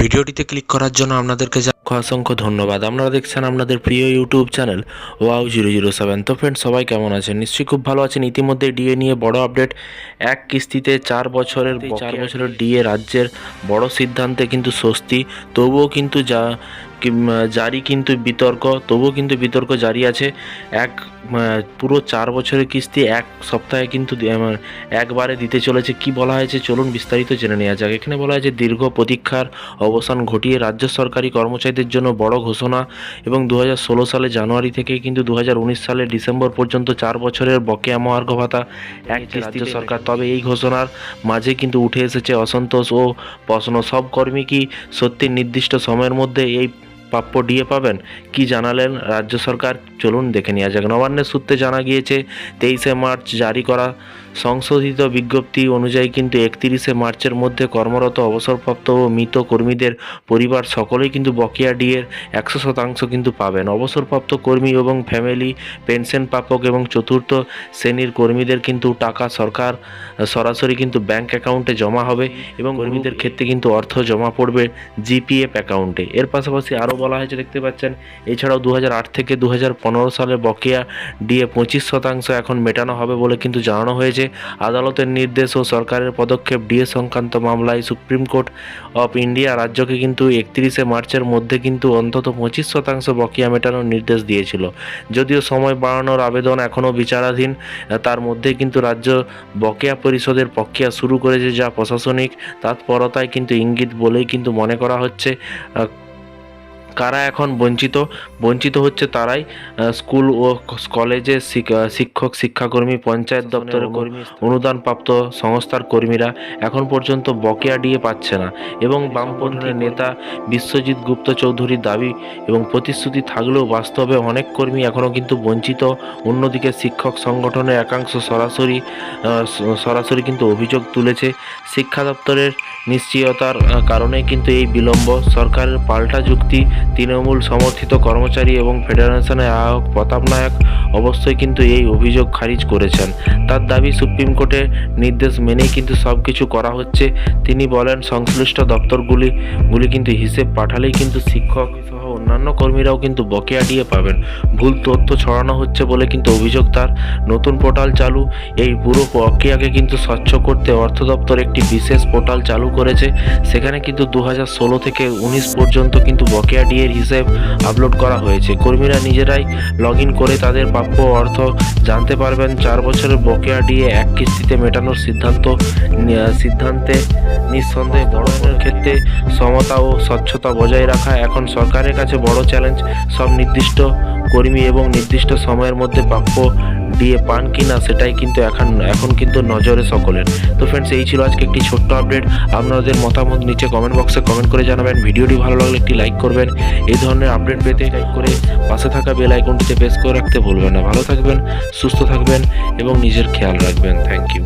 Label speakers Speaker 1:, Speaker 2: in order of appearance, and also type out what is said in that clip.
Speaker 1: ভিডিওটিতে ক্লিক করার জন্য আপনাদেরকে অসংখ্য ধন্যবাদ। আপনারা দেখছেন আপনাদের প্রিয় ইউটিউব চ্যানেল wow007। তো ফ্রেন্ড, সবাই কেমন আছেন? নিশ্চয়ই খুব ভালো আছেন। ইতিমধ্যে ডিএ নিয়ে বড় আপডেট। এক কিস্তিতে 4 বছরের ডিএ রাজ্যের বড় সিদ্ধান্তে কিন্তু স্বস্তি। তবুও কিন্তু জারি কিন্তু বিতর্ক জারি আছে। পুরো 4 বছরের কিস্তি এক সপ্তাহে কিন্তু একবারে দিতে চলেছে। কি বলা হয়েছে চলুন বিস্তারিত জেনে নেওয়া যাক। এখানে বলা হয়েছে দীর্ঘ প্রতীক্ষার অবসান ঘটিয়ে রাজ্য সরকারি কর্মচারীদের জন্য বড় ঘোষণা। এবং 2016 সালে জানুয়ারি থেকে কিন্তু 2019 সালের ডিসেম্বর পর্যন্ত 4 বছরের বকেয়া মহার্ঘ ভাতা এক রাজ্য সরকার। তবে এই ঘোষণার মাঝে কিন্তু উঠে এসেছে অসন্তোষ ও প্রশ্ন। সব কর্মী কি সত্যি নির্দিষ্ট সময়ের মধ্যে এই প্রাপ্য ডিএ পাবেন? কি জানালেন রাজ্য সরকার চলুন দেখে নেওয়া যাক। নবান্নের সূত্রে জানা গিয়েছে 23শে মার্চ জারি করা সংশোধিত বিজ্ঞপ্তি অনুযায়ী কিন্তু 31শে মার্চের মধ্যে কর্মরত অবসরপ্রাপ্ত ও মৃত কর্মীদের পরিবার সকলেই কিন্তু বকেয়া ডিএর 100% কিন্তু পাবেন। অবসরপ্রাপ্ত কর্মী এবং ফ্যামিলি পেনশন প্রাপক এবং চতুর্থ শ্রেণীর কর্মীদের কিন্তু টাকা সরকার সরাসরি কিন্তু ব্যাংক অ্যাকাউন্টে জমা হবে এবং কর্মীদের ক্ষেত্রে কিন্তু অর্থ জমা পড়বে জিপিএফ অ্যাকাউন্টে। এর পাশাপাশি আরও বলা হয়েছে, দেখতে পাচ্ছেন, এছাড়াও 2008 থেকে 2015 সালে বকেয়া ডিএ 25% এখন মেটানো হবে বলে কিন্তু জানানো হয়েছে। আদালতের নির্দেশ ও সরকারের পদক্ষেপ ডিএ সংক্রান্ত মামলায় সুপ্রিম কোর্ট অফ ইন্ডিয়া রাজ্যকে কিন্তু 31শে মার্চের মধ্যে কিন্তু অন্তত 25% বকেয়া মেটানোর নির্দেশ দিয়েছিল। যদিও সময় বাড়ানোর আবেদন এখনও বিচারাধীন, তার মধ্যে কিন্তু রাজ্য বকেয়া পরিশোধের প্রক্রিয়া শুরু করেছে, যা প্রশাসনিক তৎপরতায় কিন্তু ইঙ্গিত বলেই কিন্তু মনে করা হচ্ছে। কারা এখন বঞ্চিত হচ্ছে? তারাই স্কুল ও কলেজে শিক্ষক, শিক্ষাকর্মী, পঞ্চায়েত দপ্তরের কর্মী, অনুদানপ্রাপ্ত সংস্থার কর্মীরা এখন পর্যন্ত বকেয়া ডিএ পাচ্ছে না। এবং বামপন্থী নেতা বিশ্বজিৎ গুপ্ত চৌধুরীর দাবি এবং প্রতিশ্রুতি থাকলেও বাস্তবে অনেক কর্মী এখনও কিন্তু বঞ্চিত। অন্যদিকে শিক্ষক সংগঠনের একাংশ সরাসরি কিন্তু অভিযোগ তুলেছে, শিক্ষা দপ্তরের নিশ্চয়তার কারণে কিন্তু এই বিলম্ব। সরকারের পাল্টা যুক্তি, তৃণমূল সমর্থিত কর্মচারী এবং ফেডারেশনের আহ্বায়ক প্রতাপ নায়ক অবশ্যই কিন্তু এই অভিযোগ খারিজ করেছেন। তার দাবি, সুপ্রিম কোর্টের নির্দেশ মেনেই কিন্তু সব কিছু করা হচ্ছে। তিনি বলেন, সংশ্লিষ্ট দপ্তরগুলি কিন্তু হিসেব পাঠালেই কিন্তু শিক্ষক সহ অন্যান্য কর্মীরাও কিন্তু বকেয়া ডিএ পাবেন। ভুল তথ্য ছড়ানো হচ্ছে বলে কিন্তু অভিযোগ তার। নতুন পোর্টাল চালু, এই পুরো প্রক্রিয়াকে কিন্তু স্বচ্ছ করতে অর্থ দপ্তর একটি বিশেষ পোর্টাল চালু করেছে। সেখানে কিন্তু 2016 থেকে 19 পর্যন্ত কিন্তু বকেয়া ডিএর হিসেব আপলোড করা হয়েছে। কর্মীরা নিজেরাই লগ ইন করে তাদের প্রাপ্য অর্থ জানতে পারবেন। 4 বছরের বকেয়া ডিএ এক কিস্তিতে মেটানোর সিদ্ধান্তে নিঃসন্দেহে বড়জনের ক্ষেত্রে সমতা ও স্বচ্ছতা বজায় রাখা এখন সরকারের কাছে বড় চ্যালেঞ্জ। সব নির্দিষ্ট কর্মী এবং নির্দিষ্ট সময়ের মধ্যে প্রাপ্য ডিএ পান কিনা সেটাই কিন্তু এখন কিন্তু নজরে সকলের। তো ফ্রেন্ডস, এই ছিল আজকে একটি ছোট্ট আপডেট। আপনাদের মতামত নিচে কমেন্ট বক্সে কমেন্ট করে জানাবেন। ভিডিওটি ভালো লাগলে একটি লাইক করবেন। এই ধরনের আপডেট পেতে লাইক করে পাশে থাকা বেল আইকনটিতে প্রেস করে রাখতে ভুলবেন না। ভালো থাকবেন, সুস্থ থাকবেন এবং নিজের খেয়াল রাখবেন। Thank you.